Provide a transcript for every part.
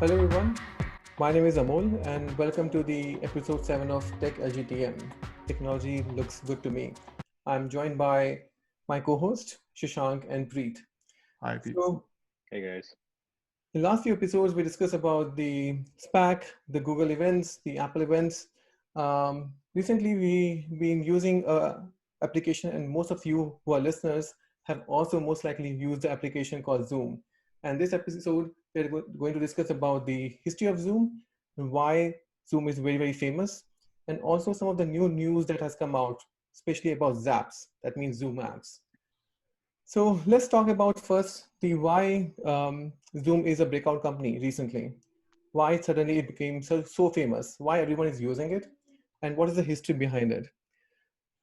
Hello everyone, my name is Amol and welcome to the episode 7 of techLGTM. Technology looks good to me. I'm joined by my co-host Shashank and Preet. Hi, Pete. So Hey guys. in the last few episodes we discussed about the SPAC, the Google events, the Apple events. Recently we've been using a application and most of you who are listeners have also most likely used the application called Zoom. And this episode, we're going to discuss about the history of Zoom and why Zoom is very, very famous, and also some of the new news that has come out, especially about Zapps, that means Zoom apps. So let's talk about first the why Zoom is a breakout company recently. Why suddenly it became so famous, why everyone is using it, and what is the history behind it.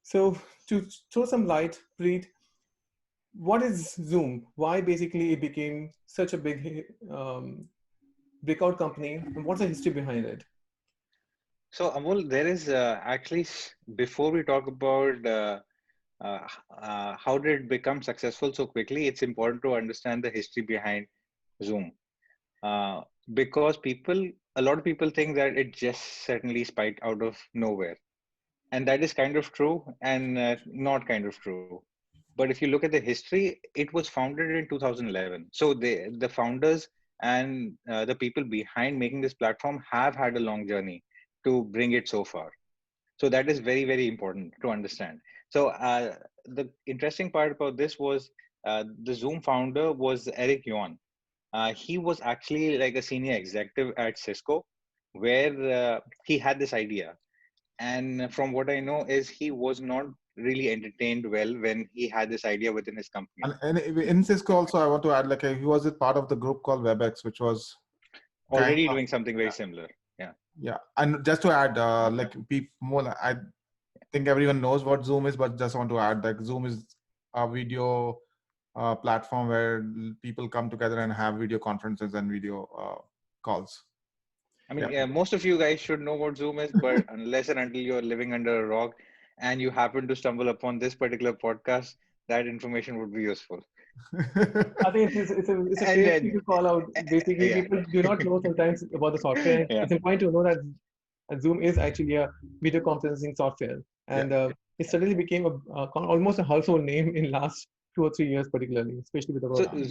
So to throw some light, Preet, what is Zoom? Why basically it became such a big breakout company, and what's the history behind it? So Amol, there is before we talk about uh, how did it become successful so quickly, it's important to understand the history behind Zoom. Uh, because a lot of people think that it just suddenly spiked out of nowhere. And that is kind of true and not kind of true. But if you look at the history, it was founded in 2011. So the founders and the people behind making this platform have had a long journey to bring it so far. So that is very, very important to understand. So the interesting part about this was the Zoom founder was Eric Yuan. He was actually like a senior executive at Cisco, where he had this idea, and from what I know is he was not really entertained well when he had this idea within his company. And in Cisco also, I want to add, he was a part of the group called Webex, which was kind Already of, doing something very similar. Yeah. yeah. And just to add, people more, I think everyone knows what Zoom is, but just want to add that Zoom is a video platform where people come together and have video conferences and video calls. I Yeah. mean, yeah, most of you guys should know what Zoom is, but unless and until you're living under a rock and you happen to stumble upon this particular podcast, that information would be useful. I think it's a And fair thing then, to call out. Basically, yeah, people do not know sometimes about the software. yeah. It's important to know that Zoom is actually a video conferencing software, Yeah. and it suddenly became almost a household name in last 2 or 3 years, particularly, especially with So the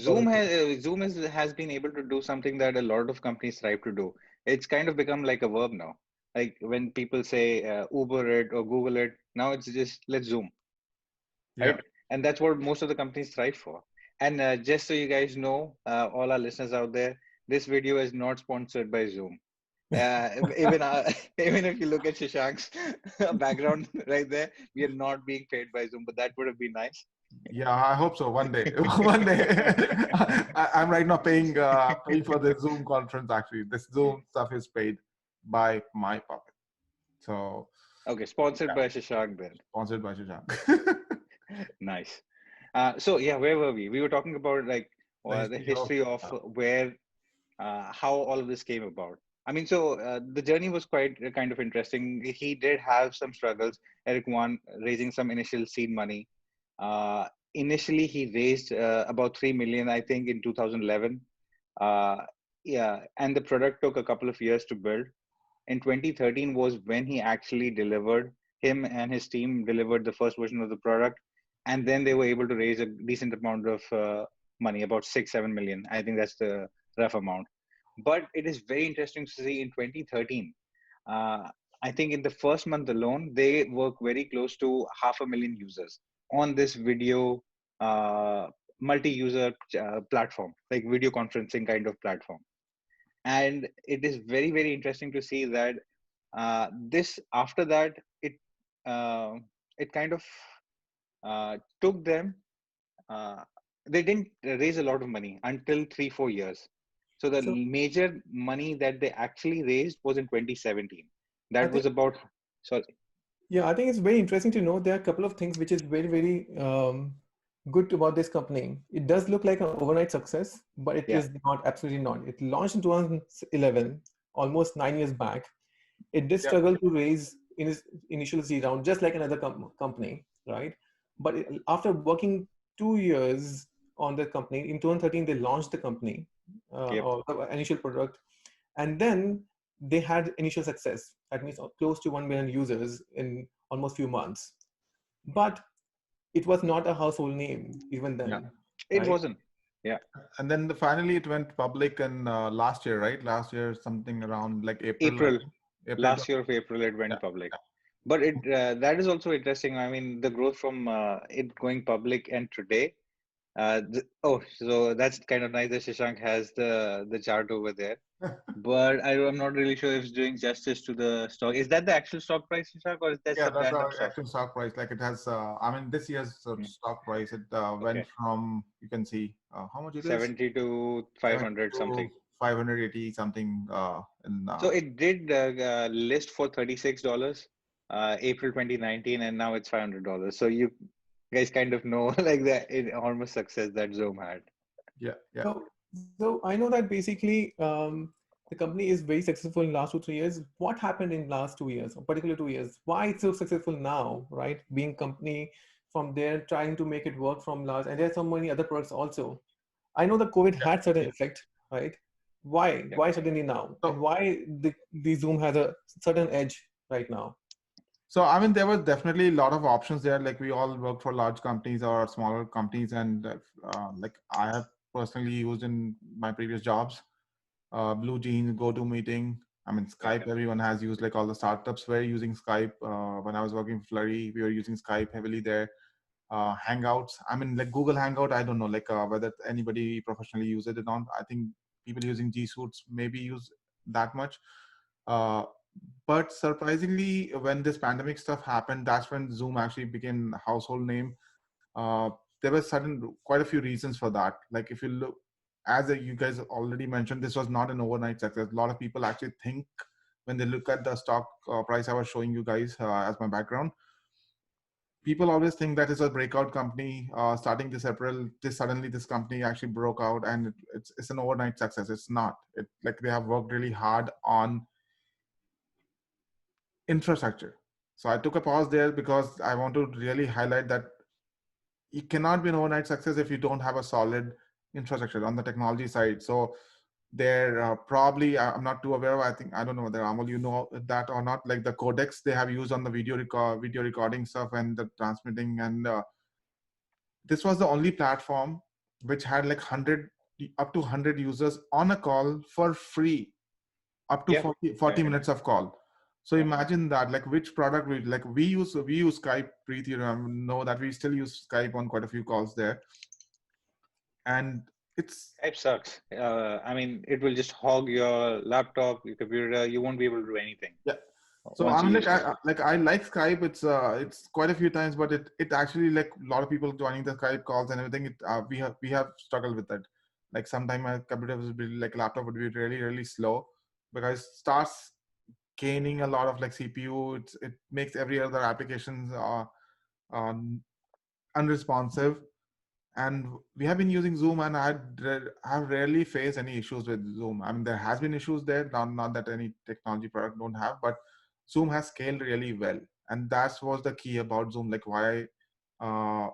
Zoom has been able to do something that a lot of companies strive to do. It's kind of become like a verb now. Like when people say Uber it or Google it, now it's just let's Zoom, Yeah. right? And that's what most of the companies strive for. And just so you guys know, all our listeners out there, this video is not sponsored by Zoom. Even even if you look at Shashank's background right there, we are not being paid by Zoom, but that would have been nice. Yeah, I hope so. One day, one day. I'm right now paying for the Zoom conference. Actually, this Zoom stuff is paid by my pocket. So Okay, sponsored yeah, by Shashank then. sponsored by Shashank. Nice. So yeah, where were we? We were talking about like The the history of history of where, how all of this came about. I mean, so the journey was quite kind of interesting. He did have some struggles. Eric Yuan raising some initial seed money. Uh, Initially, he raised about 3 million, I think, in 2011. Uh, yeah, and the product took a couple of years to build. In 2013 was when he actually delivered. Him and his team delivered the first version of the product, and then they were able to raise a decent amount of money, about 6-7 million. I think that's the rough amount. But it is very interesting to see in 2013. Uh, I think in the first month alone, they work very close to 500,000 users on this video multi-user platform, like video conferencing kind of platform. And it is very, very interesting to see that this after that uh, it kind of took them, uh, they didn't raise a lot of money until 3-4 years. So the so major money that they actually raised was in 2017. I That think was about, sorry. yeah, I think it's very interesting to know there are a couple of things which is very very good about this company. It does look like an overnight success, but it Yeah, is not. Absolutely not. It launched in 2011, almost 9 years back. It did yeah, struggle to raise in its initial seed round, just like another company, right? But after working 2 years on the company, in 2013 they launched the company yep. or the initial product, And then they had initial success. That means close to 1 million users in almost few months. But it was not a household name even Yeah, then, it right? wasn't. Yeah, And then finally it went public in last year, right? Last year, something around like April, I April. think. April. Last year of April, it Yeah. went public. But it that is also interesting. I mean, the growth from it going public and today. So that's kind of nice that Shashank has the chart over there. But I'm not really sure if it's doing justice to the stock. Is that the actual stock price, Shashank, or is that Yeah, some that's random our stock? actual stock price. Like it has, I mean, this year's Hmm. stock price, it went Okay, from, you can see how much it is, 70 to 70 500 to something. 580 something. In So it did list for $36, April 2019, and now it's $500. So you guys kind of know like the enormous success that Zoom had. Yeah, yeah. So I know that basically the company is very successful in last 2 3 years. What happened in last 2 years, or particularly 2 years? Why it's so successful now, right? Being company from there trying to make it work from last, and there's so many other products also. I know the COVID Yeah. had certain effect, right? Why? Yeah. Why suddenly now? And So, why the Zoom has a certain edge right now? so I mean, there was definitely a lot of options there. Like we all work for large companies or smaller companies, and like I have personally used in my previous jobs, Bluejeans, GoToMeeting. I mean, Yeah. Skype. Everyone has used. Like all the startups were using Skype. When I was working for Flurry, we were using Skype heavily there. Hangouts. I mean, like Google Hangout. I don't know, like whether anybody professionally use it or not. I think people using G Suits maybe use that much. Uh, but surprisingly, when this pandemic stuff happened, that's when Zoom actually became a household name. Uh, there were quite a few reasons for that. Like if you look, as you guys already mentioned, this was not an overnight success. A lot of people actually think when they look at the stock price I was showing you guys as my background, people always think that it's a breakout company starting this April. This suddenly this company actually broke out, and it's an overnight success. It's not. It like they have worked really hard on infrastructure. So I took a pause there because I want to really highlight that it cannot be an overnight success if you don't have a solid infrastructure on the technology side. So there probably I'm not too aware of. I think I don't know whether Amol you know that or not. Like the codecs they have used on the video recording stuff and the transmitting, and this was the only platform which had like 100 up to 100 users on a call for free, up to Yeah. 40 minutes of call. So Yeah. imagine that, like which product we use Skype. Preet, you know that we still use Skype on quite a few calls there, and it's Skype sucks. I mean, it will just hog your laptop, your computer. You won't be able to do anything yeah. So once you I'm use like Skype. I like Skype. It's quite a few times, but it actually like a lot of people joining the Skype calls and everything. We have struggled with that. Like sometimes my computer would be like laptop would be really slow because it starts gaining a lot of like CPU. It makes every other applications um, unresponsive. And we have been using Zoom, and have rarely faced any issues with Zoom. I mean, there has been issues there, not that any technology product don't have, but Zoom has scaled really well, and that was the key about Zoom. Like why uh,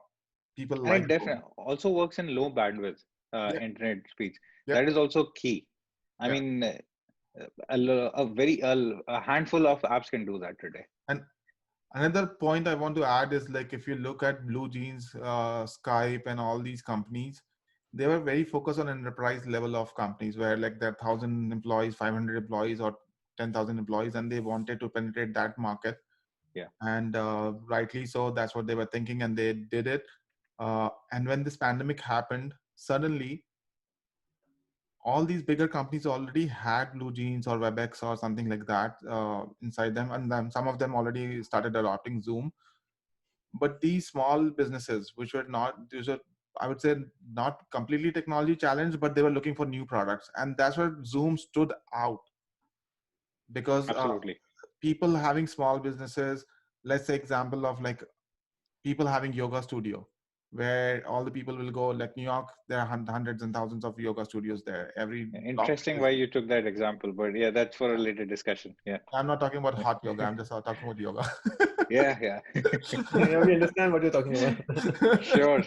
people And like it Zoom. definitely also works in low bandwidth Yeah, internet speeds. yeah, That is also key. I yeah. mean, a handful of apps can do that today. And another point I want to add is like if you look at Bluejeans, Skype, and all these companies, they were very focused on enterprise level of companies where like there are 1,000 employees, 500 employees, or 10,000 employees, and they wanted to penetrate that market. Yeah. And rightly so, that's what they were thinking, and they did it. And when this pandemic happened, suddenly all these bigger companies already had Bluejeans or Webex or something like that inside them, and then some of them already started adopting Zoom. But these small businesses which were not these are, I would say, not completely technology challenged, but they were looking for new products, and that's where Zoom stood out. Because Absolutely. people having small businesses, let's say example of like people having yoga studio, where all the people will go. Like New York, there are hundreds and thousands of yoga studios there. Every block. Interesting why you took that example, but yeah, that's for a later discussion. Yeah. I'm not talking about hot yoga. I'm just talking about yoga. Yeah, yeah. Yeah, we understand what you're talking about. Sure.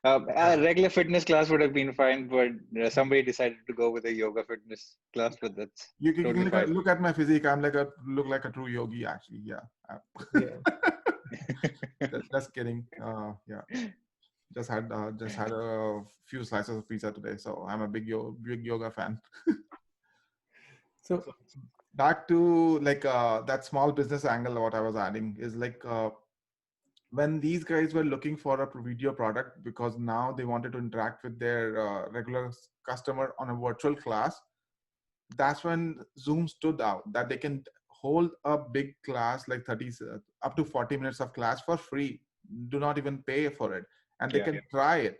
A regular fitness class would have been fine, but somebody decided to go with a yoga fitness class, but that's You can totally fine. look at my physique. I'm look like a true yogi, actually. Yeah. Yeah. Just kidding. Yeah. Just had a few slices of pizza today, so I'm a big yoga fan. So Back to like that small business angle, what I was adding is like when these guys were looking for a video product, because now they wanted to interact with their regular customer on a virtual class, that's when Zoom stood out, that they can hold a big class like 30 up to 40 minutes of class for free, do not even pay for it, and they can try it.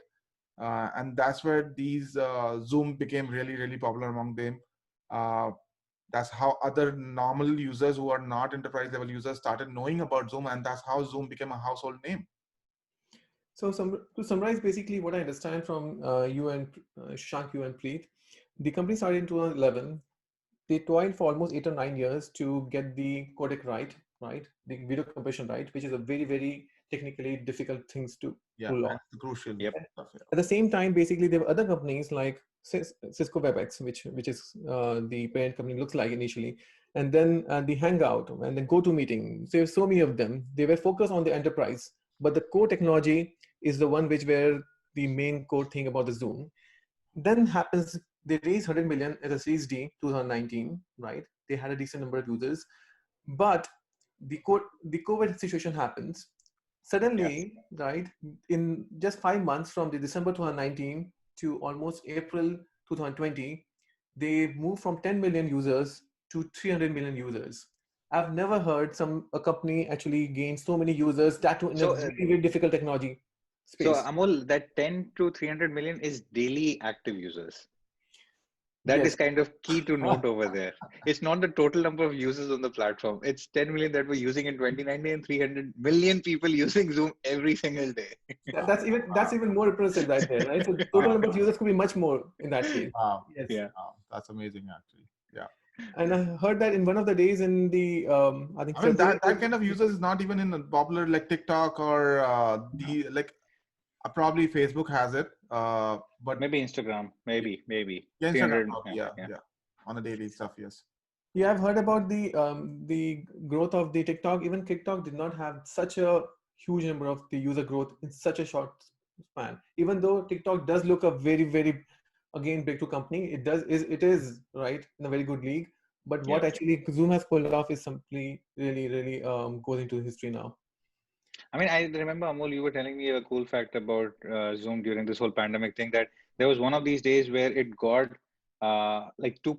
And that's where these Zoom became really, really popular among them. That's how other normal users who are not enterprise level users started knowing about Zoom, and that's how Zoom became a household name. So to summarize, basically what I understand from you and Shashank, you and Preet, the company started in 2011. They toiled for almost 8 or 9 years to get the codec right, the video compression right, which is a very, very technically difficult things to pull off. That's crucial. At the same time, basically, there were other companies like Cisco Webex, which is the parent company looks like initially, and then the Hangout, and then GoToMeeting. So there's so many of them. They were focused on the enterprise, but the core technology is the one which were the main core thing about the Zoom. Then happens, they raised 100 million as a Series D 2019, right? They had a decent number of users, but the COVID situation happens. Suddenly, right, in just 5 months from the December 2019 to almost April 2020, they moved from 10 million users to 300 million users. I've never heard a company actually gain so many users, that too in a very, very difficult technology space. So Amol, that 10 to 300 million is daily active users. That is kind of key to note over there. It's not the total number of users on the platform. It's 10 million that we're using in 2019 and 300 million people using Zoom every single day. That's even more impressive right there, right? So the total number of users could be much more in that case. Yes. Yeah. That's amazing, actually. Yeah. And I heard that in one of the days in the, I think that kind of users is not even in a popular like TikTok or probably Facebook has it, but maybe Instagram, maybe. Yeah, Instagram, yeah, on a daily stuff, yes. Yeah, I've heard about the growth of the TikTok. Even TikTok did not have such a huge number of the user growth in such a short span. Even though TikTok does look a very, very, again, breakthrough company, it is right in a very good league. But what actually Zoom has pulled off is simply really, really goes into history now. I mean, I remember, Amol, you were telling me a cool fact about Zoom during this whole pandemic thing, that there was one of these days where it got like 2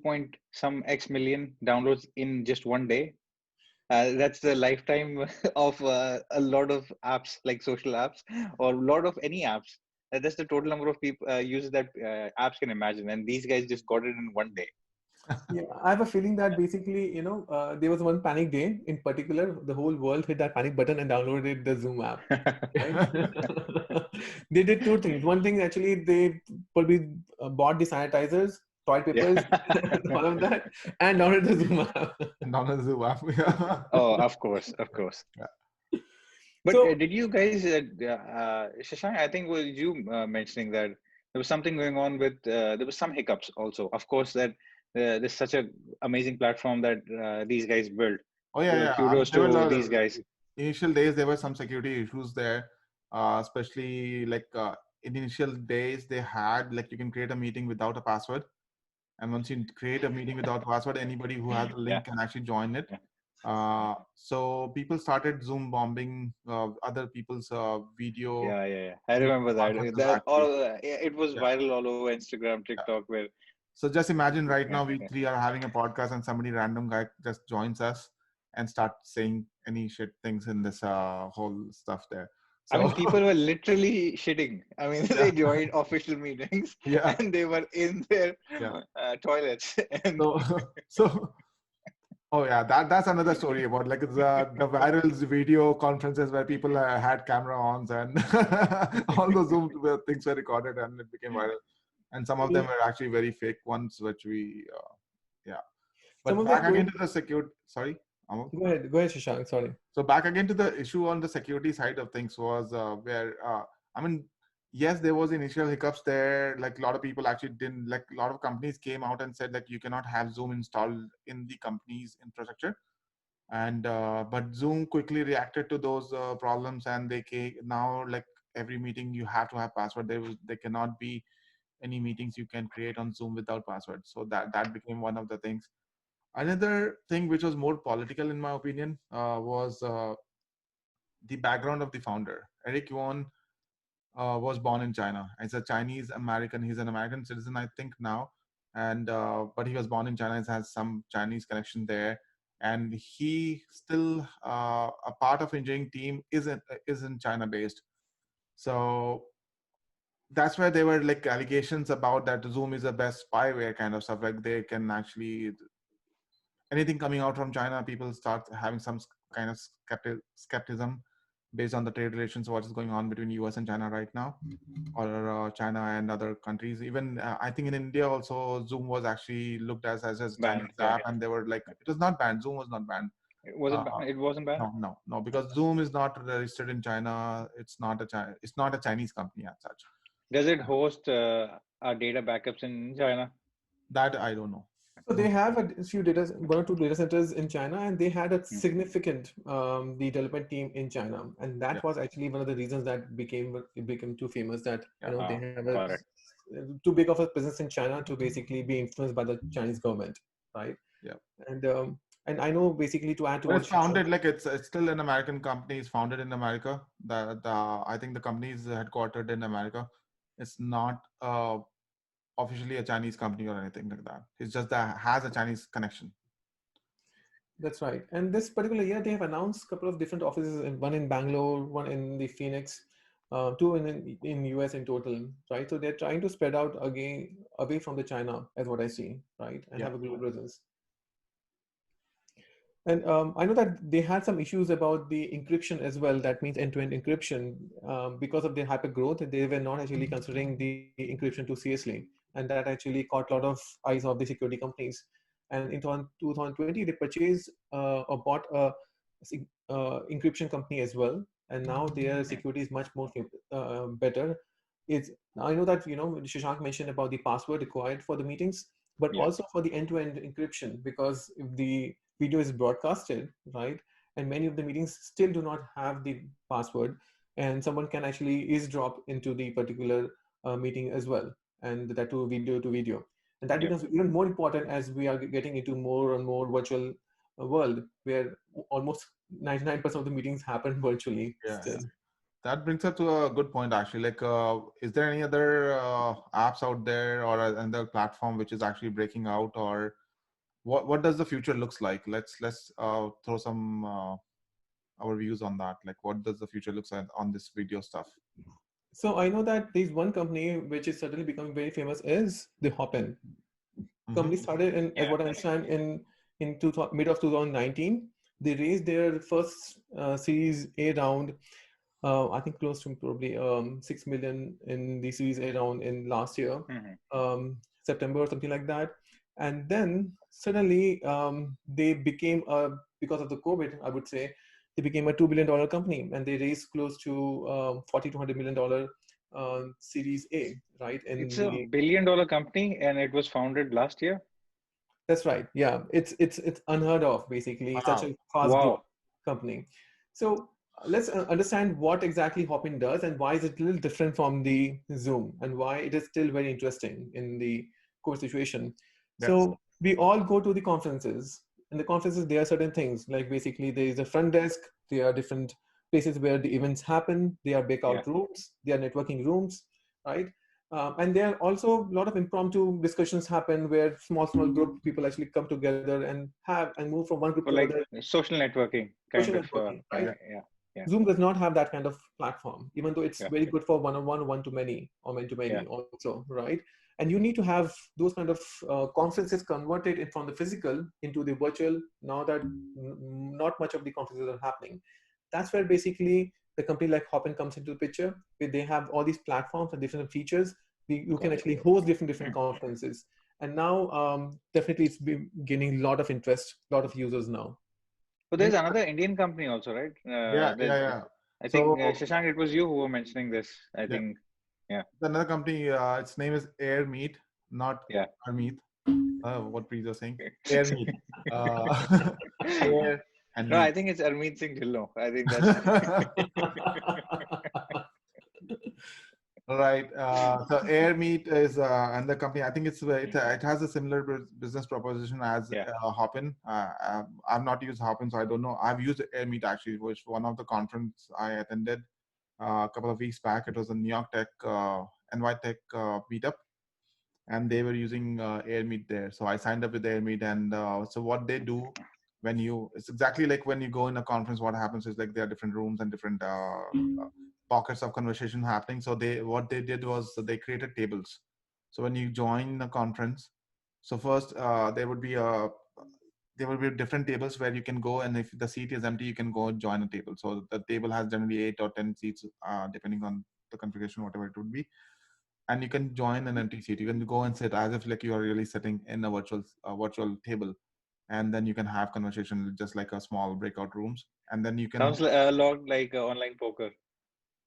X million downloads in just one day. That's the lifetime of a lot of apps, like social apps or a lot of any apps. That's the total number of people users that apps can imagine. And these guys just got it in one day. Yeah, I have a feeling that basically, there was one panic day in particular. The whole world hit that panic button and downloaded the Zoom app. Right? They did two things. One thing, actually, they probably bought the sanitizers, toilet papers, all of that, and downloaded the Zoom app. Downloaded the Zoom app. Yeah. Oh, of course. Yeah. But so, did you guys, Shashank, I think was you mentioning that there was something going on with, there was some hiccups also. Of course, that there's such an amazing platform that these guys built. Oh yeah, kudos to these guys. Initial days there were some security issues there, especially like in initial days they had like you can create a meeting without a password, and once you create a meeting without a password, anybody who has the link can actually join it. So people started Zoom bombing other people's video. Yeah. I remember that. It was viral all over Instagram, TikTok, where. So just imagine right now we three are having a podcast and somebody random guy just joins us and start saying any shit things in this whole stuff there. So, I mean, people were literally shitting. I mean, they joined official meetings and they were in their toilets. And so Oh yeah, that's another story about like the viral video conferences where people had camera ons and all those Zoom things were recorded and it became viral. And some of them were actually very fake ones, which we yeah. Some But of that back again going. to the security. Sorry, Amol. Go ahead, Shashank. Sorry. So back again to the issue on the security side of things was where I mean, yes, there was initial hiccups there. Like a lot of people actually didn't like. A lot of companies came out and said like you cannot have Zoom installed in the company's infrastructure. And but Zoom quickly reacted to those problems, and they came now like every meeting you have to have password. There cannot be any meetings you can create on Zoom without password. So that became one of the things. Another thing which was more political in my opinion was the background of the founder. Eric Yuan was born in China. He's a Chinese American. He's an American citizen, I think now, and but he was born in China and has some Chinese connection there. And he still a part of engineering team isn't China based. So that's where there were like allegations about that Zoom is the best spyware kind of stuff. Like they can actually anything coming out from China, people start having some kind of skepticism based on the trade relations, what is going on between US and China right now, or China and other countries. Even I think in India also, Zoom was actually looked as Banned. Chinese Yeah. app, and they were like, it was not banned. Zoom was not banned. Was it? It wasn't banned. No, because Zoom is not registered in China. It's not a Chinese company as such. Does it host our data backups in China? That I don't know. So they have a few one or two data centers in China, and they had a significant the development team in China, and that was actually one of the reasons that it became too famous. That they have too big of a presence in China to basically be influenced by the Chinese government, right? Yeah. And I know basically to add to but what it's founded like it's still an American company. It's founded in America. I think the company is headquartered in America. It's not officially a Chinese company or anything like that. It's just that has a Chinese connection. That's right. And this particular year, they have announced a couple of different offices, one in Bangalore, one in the Phoenix, two in US in total, right? So they're trying to spread out again away from the China, as what I see, right, and have a global presence. And I know that they had some issues about the encryption as well. That means end-to-end encryption. Because of their hyper growth, they were not actually considering the encryption too seriously. And that actually caught a lot of eyes of the security companies. And in 2020, they purchased or bought a encryption company as well. And now their security is much more better. I know that, Shashank mentioned about the password required for the meetings, but also for the end-to-end encryption, because if the video is broadcasted, right, and many of the meetings still do not have the password, and someone can actually eavesdrop into the particular meeting as well, and that to video, and that becomes even more important as we are getting into more and more virtual world where almost 99% of the meetings happen virtually still. That brings up to a good point actually. Like, is there any other apps out there or another platform which is actually breaking out, or what does the future looks like? Let's throw some our views on that. Like, what does the future looks like on this video stuff? So I know that there's one company which is certainly becoming very famous is the Hopin. Company started in, as what I understand, in mid of 2019. They raised their first Series A round. I think close to probably 6 million in the Series A round in last year, September or something like that. And then suddenly they became because of the COVID, I would say, they became a $2 billion company, and they raised close to $40 to $100 million Series A, right? It's a $1 billion company, and it was founded last year. That's right. Yeah, it's unheard of, basically. Wow. Such a fast-growing company. So let's understand what exactly Hopin does and why is it a little different from the Zoom, and why it is still very interesting in the core situation. Yes. So we all go to the conferences. In the conferences, there are certain things, like basically there is a front desk, there are different places where the events happen, there are breakout rooms, there are networking rooms, right? And there are also a lot of impromptu discussions happen where small group people actually come together and move from one group to like another. Social networking kind of. Networking, right? Yeah. Zoom does not have that kind of platform, even though it's Yeah. very good for one-on-one, one-to-many, or many-to-many Yeah. also, right? And you need to have those kind of conferences converted from the physical into the virtual, now that not much of the conferences are happening. That's where basically the company like Hopin comes into the picture, where they have all these platforms and different features. You can Got it. actually host different conferences. And now definitely it's been gaining a lot of interest, a lot of users now. So there's another Indian company also, right? Yeah, yeah, yeah. I think So Shashank, it was you who were mentioning this. I yeah, think, yeah, another company. Its name is Airmeet, not yeah. Airmeet. What Preet was saying. Airmeet. Uh, Air and No, Meet. I think it's Armeet Singh Dhillon. I think that's Right. So Airmeet is another company. I think it has a similar business proposition as yeah, Hopin. I've not used Hopin, so I don't know. I've used Airmeet actually, which one of the conference I attended a couple of weeks back. It was a New York Tech, NY Tech meetup, and they were using Airmeet there. So I signed up with Airmeet, and so what they do it's exactly like when you go in a conference. What happens is like there are different rooms and different pockets of conversation happening. So what they did was they created tables. So when you join a conference, so first there will be different tables where you can go, and if the seat is empty, you can go and join a table. So the table has generally 8 or 10 seats, depending on the configuration, whatever it would be, and you can join an empty seat. You can go and sit as if like you are really sitting in a virtual table, and then you can have conversation just like a small breakout rooms, and then you can sounds a lot like online poker.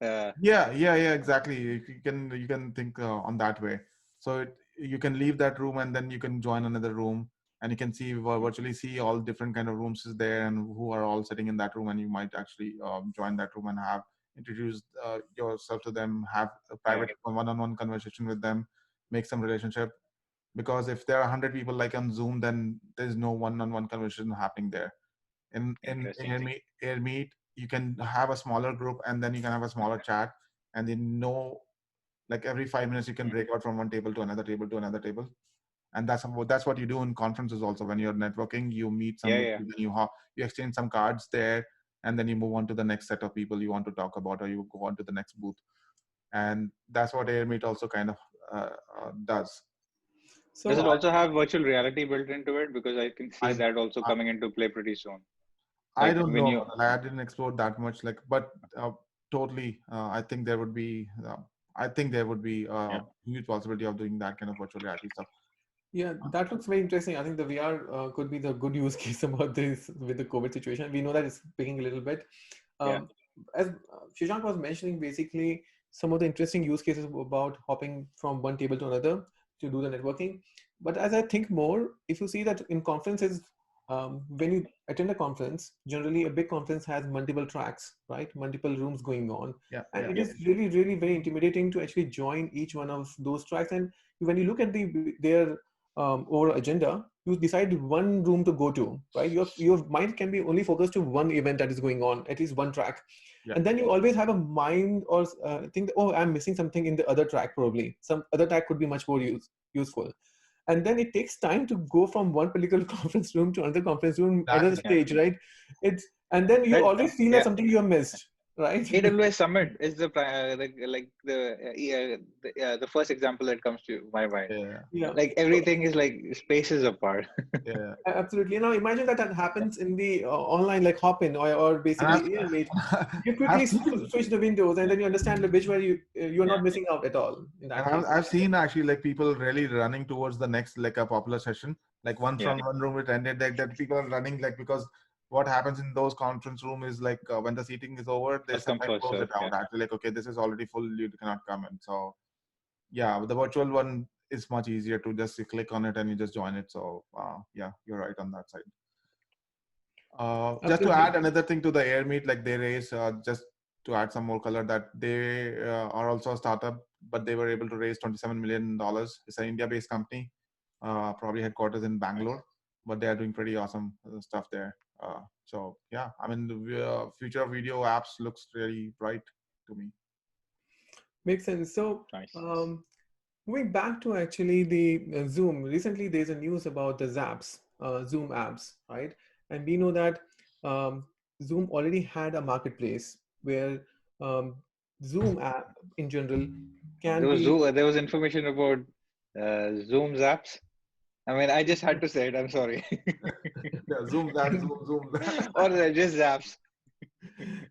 yeah, exactly. You can think on that way. So you can leave that room and then you can join another room, and you can see virtually see all different kind of rooms is there and who are all sitting in that room, and you might actually join that room and have introduced yourself to them, have a Yeah, private one-on-one conversation with them, make some relationship. Because if there are 100 people like on Zoom, then there's no one-on-one conversation happening there. In interesting. Airmeet, you can have a smaller group, and then you can have a smaller chat, and then like every 5 minutes you can break out from one table to another table to another table. And that's what you do in conferences also. When you're networking, you meet Yeah, somebody, yeah. then you exchange some cards there, and then you move on to the next set of people you want to talk about, or you go on to the next booth. And that's what Airmeet also kind of does. Does So it also have virtual reality built into it? Because I can see I that also coming into play pretty soon. I Like don't when know. you, Like, I didn't explore that much. Like, but totally, I think there would be. I think there would be yeah, a huge possibility of doing that kind of virtual reality stuff. yeah, that looks very interesting. I think the VR could be the good use case about this with the COVID situation. We know that it's picking a little bit. yeah, Um, as Shashank was mentioning, basically some of the interesting use cases about hopping from one table to another to do the networking. But as I think more, if you see that in conferences, when you attend a conference, generally a big conference has multiple tracks, right? Multiple rooms going on. Yeah, And yeah, it yeah, is really, really very intimidating to actually join each one of those tracks. And when you look at their overall agenda, you decide one room to go to, right? Your mind can be only focused to one event that is going on, at least one track. yeah. And then you always have a mind or think, oh, I'm missing something in the other track, probably. Some other track could be much more useful. And then it takes time to go from one particular conference room to another conference room, another Exactly. yeah. stage, right? And then you That, always feel that yeah. something you have missed, right? AWS Summit is the first example that comes to my mind. Yeah, Yeah. Like everything is like spaces apart. yeah. Absolutely. Now imagine that happens in the online, like Hopin or And basically Airmeet. You I've quickly seen switch the windows, and then you understand which one you're Yeah, not missing out at all in and that case. I've seen actually like people really running towards the next like a popular session. Like once yeah, from one room it ended, like that people are running like because what happens in those conference room is like when the seating is over, they first come, sometimes first close serve. it down. Yeah, Actually, like okay, this is already full, you cannot come in. So yeah, the virtual one is much easier to just click on it and you just join it. So yeah, you're right on that side. Just to Absolutely. add another thing to the Airmeet, like they raise just to add some more color that they are also a startup, but they were able to raise $27 million. It's an India-based company, probably headquarters in nice. Bangalore, but they are doing pretty awesome stuff there. So yeah, I mean the future of video apps looks really bright to me. Makes sense. So, Nice. moving back to actually the Zoom, recently there's a news about the Zapps, Zoom apps, right? And we know that Zoom already had a marketplace where um, Zoom app in general can be. There was information about Zoom Zapps. I mean, I just had to say it. I'm sorry. Yeah, zoom that, zoom. Or just Zapps.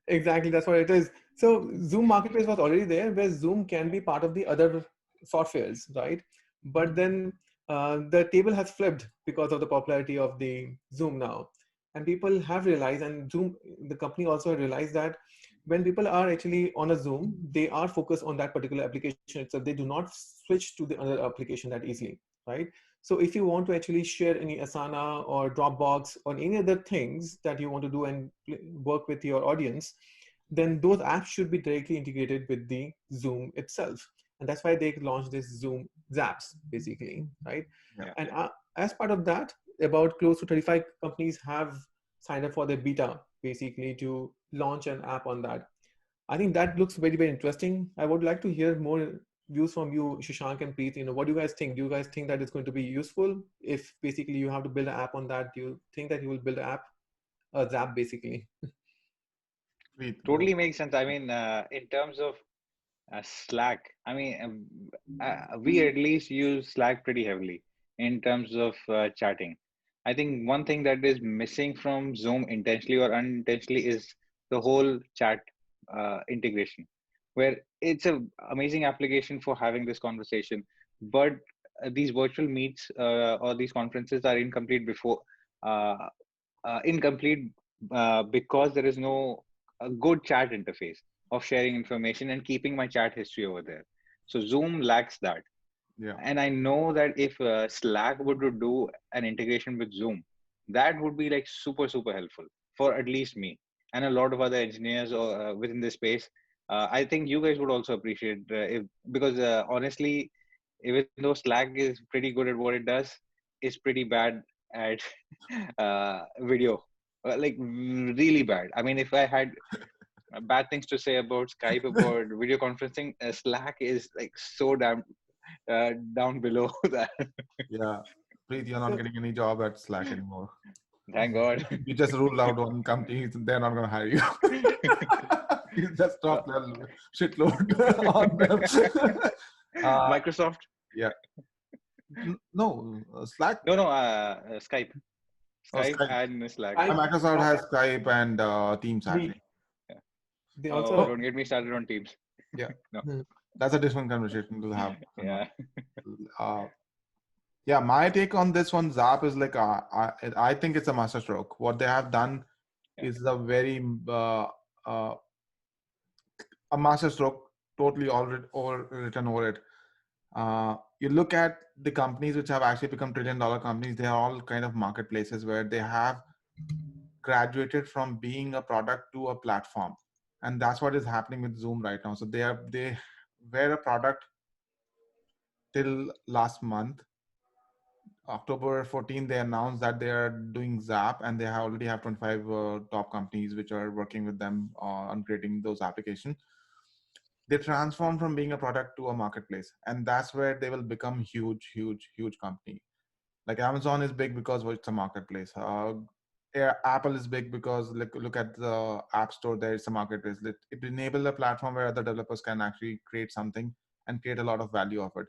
Exactly, that's what it is. So Zoom Marketplace was already there, where Zoom can be part of the other softwares, right? But then the table has flipped because of the popularity of the Zoom now, and people have realized, and Zoom, the company also realized that when people are actually on a Zoom, they are focused on that particular application itself. They do not switch to the other application that easily, right? So if you want to actually share any Asana or Dropbox or any other things that you want to do and work with your audience, then those apps should be directly integrated with the Zoom itself. And that's why they launched this Zoom Zapps, basically, right? Yeah. And as part of that, about close to 35 companies have signed up for the beta, basically, to launch an app on that. I think that looks very, very interesting. I would like to hear more views from you, Shashank and Preet. What do you guys think? Do you guys think that it's going to be useful if basically you have to build an app on that? Do you think that you will build an app, a Zap, basically? Preet, go. Totally makes sense. I mean, in terms of Slack, I mean, we at least use Slack pretty heavily in terms of chatting. I think one thing that is missing from Zoom intentionally or unintentionally is the whole chat integration, where it's a amazing application for having this conversation, but these virtual meets or these conferences are uh, incomplete because there is no a good chat interface of sharing information and keeping my chat history over there. So Zoom lacks that. Yeah. And I know that if Slack would to do an integration with Zoom, that would be like super, super helpful for at least me and a lot of other engineers or within this space. I think you guys would also appreciate if because honestly, even though Slack is pretty good at what it does, it's pretty bad at video, like really bad. I mean, if I had bad things to say about Skype, about video conferencing, Slack is like so damn down below that. Yeah. Preet, you're not So, getting any job at Slack anymore. Thank God. You just ruled out one company, they're not going to hire you. You just dropped a shitload on them. Microsoft? Yeah. No, Slack. No, no, Skype. Oh, Skype Skype. and Slack. I, Microsoft has Skype and Teams Meet, actually. Yeah. they Oh, also. don't get me started on Teams. Yeah, No. that's a different conversation to have. Yeah. Uh, yeah, my take on this one, Zapp, is like I think it's a masterstroke. What they have done Yeah. is a very uh, a masterstroke, totally already written over it. You look at the companies which have actually become trillion-dollar companies, they are all kind of marketplaces where they have graduated from being a product to a platform. And that's what is happening with Zoom right now. So they were a product till last month. October 14, they announced that they are doing Zapp, and they already have 25 top companies which are working with them on creating those applications. They transform from being a product to a marketplace, and that's where they will become huge company. Like Amazon is big because it's a marketplace. Yeah, Apple is big because look at the App Store. There is a marketplace. It enables a platform where other developers can actually create something and create a lot of value of it.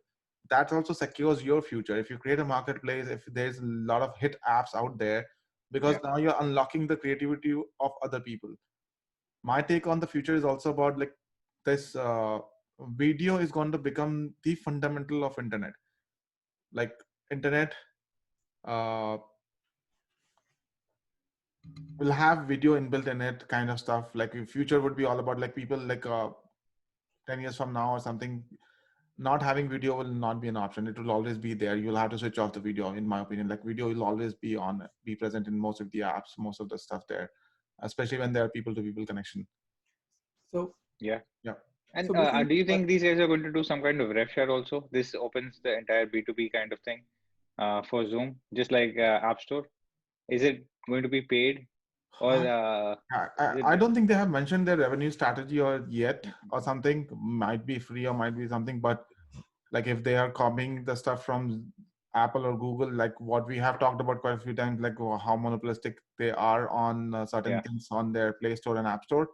That also secures your future. If you create a marketplace, if there's a lot of hit apps out there, because now you're unlocking the creativity of other people. My take on the future is also about like this video is going to become the fundamental of internet. Like internet will have video inbuilt in it, kind of stuff. Like future would be all about like people like 10 years from now or something, not having video will not be an option. It will always be there. You'll have to switch off the video, in my opinion. Like video will always be on, be present in most of the apps, most of the stuff there, especially when there are people to people connection. So, Yeah. Yeah. And so basically, do you think these guys are going to do some kind of rev share also? This opens the entire B2B kind of thing for Zoom, just like App Store. Is it going to be paid or is I it? don't think they have mentioned their revenue strategy or yet or something. Might be free or might be something, but like if they are copying the stuff from Apple or Google, like what we have talked about quite a few times, like how monopolistic they are on certain things on their Play Store and App Store.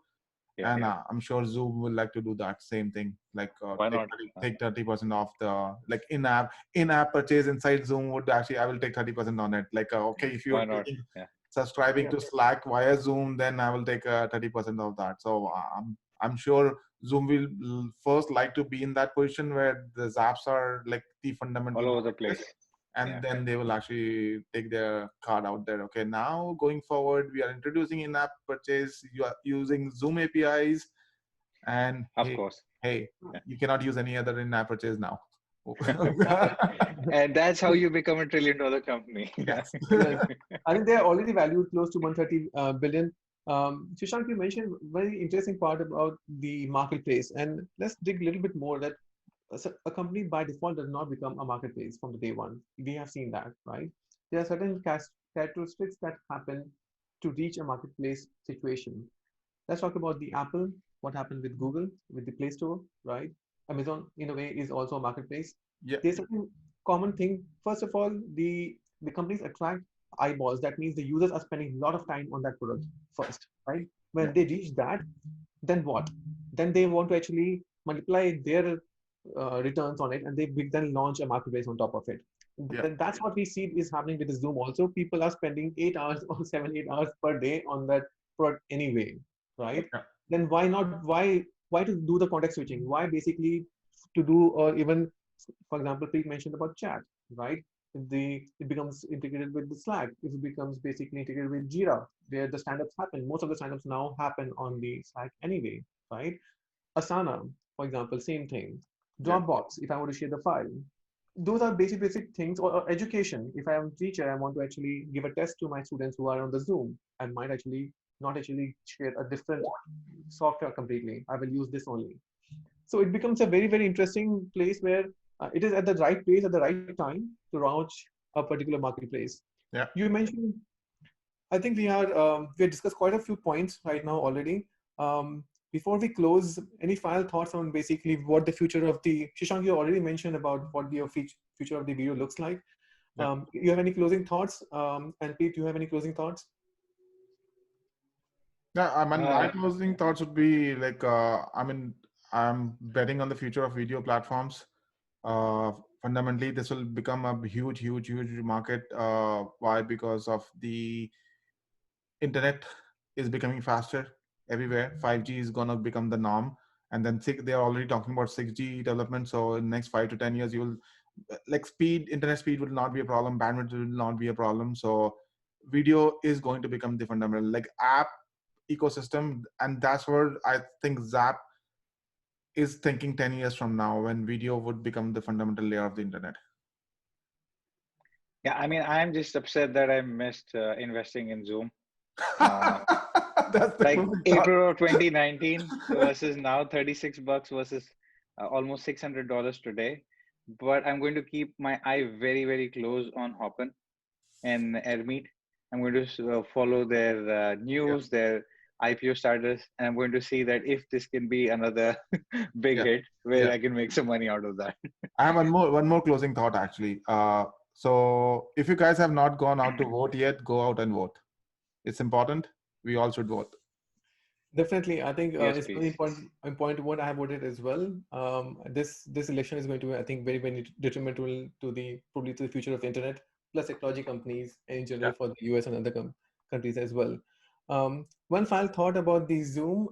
And I'm sure Zoom will like to do that same thing, like Why not? take 30% off the like in-app purchase inside Zoom would actually, I will take 30% on it. Like, okay, if you're subscribing to Slack via Zoom, then I will take 30% of that. So I'm sure Zoom will first like to be in that position where the Zapps are like the fundamental all over the place. And then they will actually take their card out there. Okay, now going forward, we are introducing in-app purchase. You are using Zoom APIs, and hey, you cannot use any other in-app purchase now. And that's how you become a $1 trillion company. Yes. I think they are already valued close to 130 billion. Shashank, you mentioned very interesting part about the marketplace, and let's dig a little bit more that a company by default does not become a marketplace from the day one. We have seen that, right? There are certain characteristics that happen to reach a marketplace situation. Let's talk about the Apple, what happened with Google, with the Play Store, right? Amazon, in a way, is also a marketplace. There's a common thing. First of all, the companies attract eyeballs. That means the users are spending a lot of time on that product first, right? When they reach that, then what? Then they want to actually multiply their returns on it, and they then launch a marketplace on top of it. Then that's what we see is happening with the Zoom also. People are spending 8 hours or 7-8 hours per day on that product anyway, right? Then why not? Why to do the context switching? Why basically to do, or even, for example, Pete mentioned about chat, right? It becomes integrated with the Slack. It becomes basically integrated with Jira, where the stand-ups happen. Most of the stand-ups now happen on the Slack anyway, right? Asana, for example, same thing. Dropbox, if I want to share the file. Those are basic things. Or education. If I am a teacher, I want to actually give a test to my students who are on the Zoom. I might actually not actually share a different software completely. I will use this only. So it becomes a very, very interesting place where it is at the right place at the right time to launch a particular marketplace. You mentioned, I think we have discussed quite a few points right now already. Before we close, any final thoughts on basically what the future of the, Shashank, you already mentioned about what the future of the video looks like. You have any closing thoughts? And Pete, do you have any closing thoughts? Yeah, I mean, my closing thoughts would be like, I'm betting on the future of video platforms. Fundamentally, this will become a huge market. Why? Because of the internet is becoming faster everywhere. 5G is gonna become the norm, and then they are already talking about 6G development. So in the next 5 to 10 years, you will like internet speed will not be a problem, bandwidth will not be a problem. So video is going to become the fundamental like app ecosystem, and that's where I think Zapp is thinking 10 years from now, when video would become the fundamental layer of the internet. Yeah, I mean, I'm just upset that I missed investing in Zoom. That's like April of 2019 versus now $36 versus almost $600 today. But I'm going to keep my eye very, very close on Hopin and Airmeet. I'm going to follow their news, their IPO status, and I'm going to see that if this can be another big hit where I can make some money out of that. I have one more closing thought actually. So if you guys have not gone out to vote yet, go out and vote. It's important. We all should vote. Definitely, I think it's very important to vote. I have voted as well. This election is going to be, I think, very, very detrimental to probably to the future of the internet, plus technology companies in general for the US and other countries as well. One final thought about the Zoom.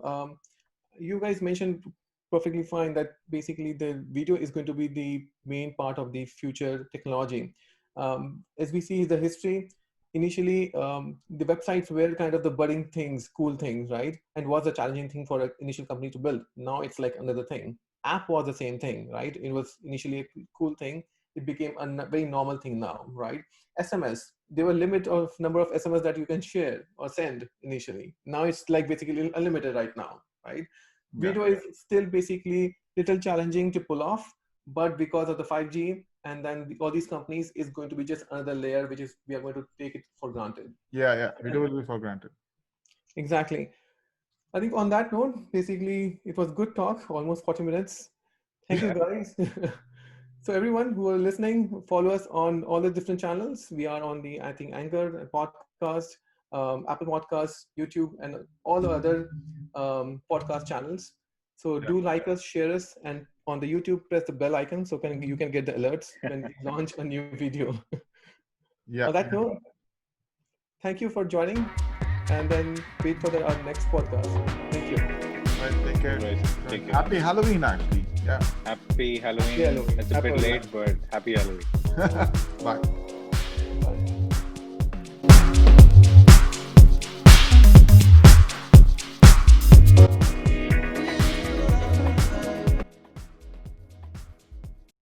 You guys mentioned perfectly fine that basically the video is going to be the main part of the future technology. As we see the history, initially the websites were kind of the budding things, cool things, right? And was a challenging thing for an initial company to build. Now it's like another thing. App was the same thing, right? It was initially a cool thing. It became a very normal thing now, right? SMS, there were limit of number of SMS that you can share or send initially. Now it's like basically unlimited right now, right? Video is still basically little challenging to pull off, but because of the 5G and then all these companies is going to be just another layer, which is we are going to take it for granted. Video will be for granted. Exactly. I think on that note, basically it was good talk, almost 40 minutes. Thank you guys. So everyone who are listening, follow us on all the different channels. We are on the, I think, Anchor, podcast, Apple Podcasts, YouTube, and all the other podcast channels. So do like us, share us, and on the YouTube, press the bell icon so you can get the alerts when we launch a new video. Yeah. On that note, thank you for joining, and then wait for our next podcast. Thank you. Right, take care. Right, take care. Happy Halloween, actually. Yeah. Happy Halloween. Happy Halloween. It's a bit late, but happy Halloween. Bye.